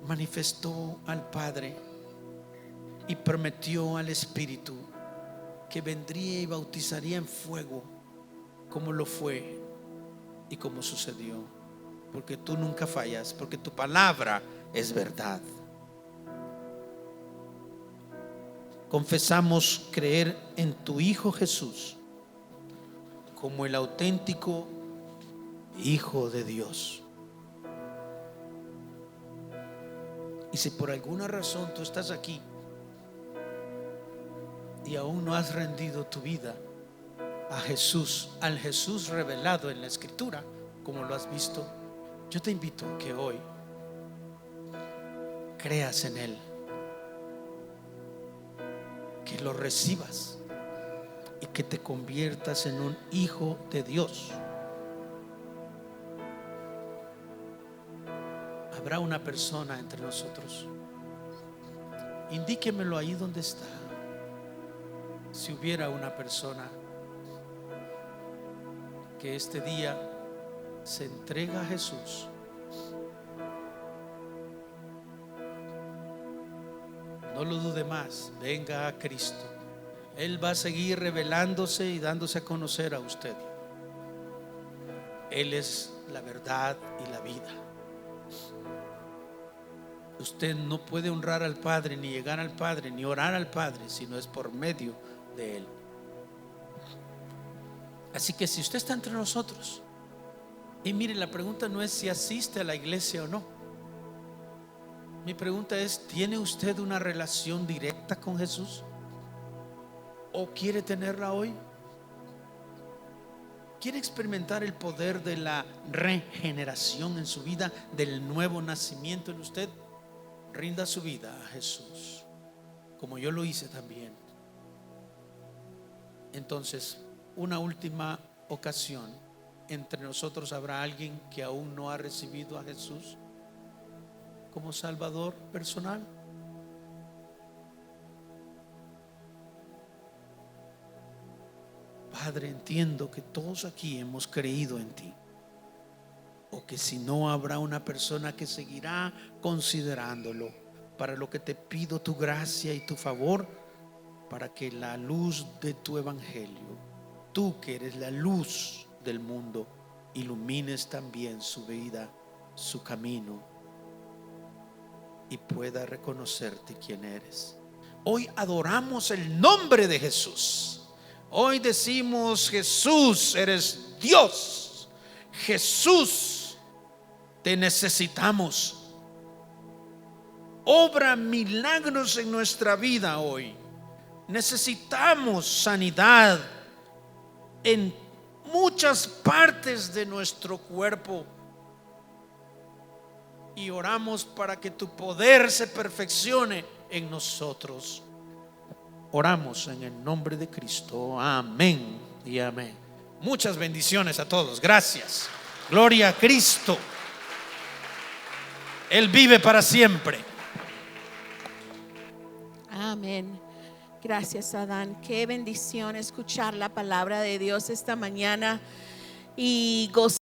manifestó al Padre y prometió al Espíritu que vendría y bautizaría en fuego, como lo fue y como sucedió, porque tú nunca fallas, porque tu palabra es verdad. Confesamos creer en tu Hijo Jesús como el auténtico Hijo de Dios. Y si por alguna razón tú estás aquí y aún no has rendido tu vida a Jesús, al Jesús revelado en la Escritura, como lo has visto, yo te invito a que hoy creas en Él, que lo recibas y que te conviertas en un hijo de Dios. Habrá una persona entre nosotros. Indíquemelo ahí donde está. Si hubiera una persona que este día se entrega a Jesús, no lo dude más, venga a Cristo. Él va a seguir revelándose y dándose a conocer a usted. Él es la verdad y la vida. Usted no puede honrar al Padre, ni llegar al Padre, ni orar al Padre, si no es por medio de Él. Así que si usted está entre nosotros, y mire, la pregunta no es si asiste a la iglesia o no. Mi pregunta es: ¿tiene usted una relación directa con Jesús? ¿O quiere tenerla hoy? ¿Quiere experimentar el poder de la regeneración en su vida, del nuevo nacimiento en usted? Rinda su vida a Jesús, como yo lo hice también. Entonces, una última ocasión, entre nosotros habrá alguien que aún no ha recibido a Jesús como Salvador personal. Padre, entiendo que todos aquí hemos creído en ti, o que si no, habrá una persona que seguirá considerándolo, para lo que te pido tu gracia y tu favor, para que la luz de tu evangelio, tú que eres la luz del mundo, ilumines también su vida, su camino, y pueda reconocerte quién eres. Hoy adoramos el nombre de Jesús. Hoy decimos: Jesús, eres Dios. Jesús, te necesitamos. Obra milagros en nuestra vida hoy. Necesitamos sanidad en muchas partes de nuestro cuerpo, y oramos para que tu poder se perfeccione en nosotros. Oramos en el nombre de Cristo. Amén y amén. Muchas bendiciones a todos. Gracias. Gloria a Cristo. Él vive para siempre. Amén. Gracias, Adán. Qué bendición escuchar la palabra de Dios esta mañana y gozar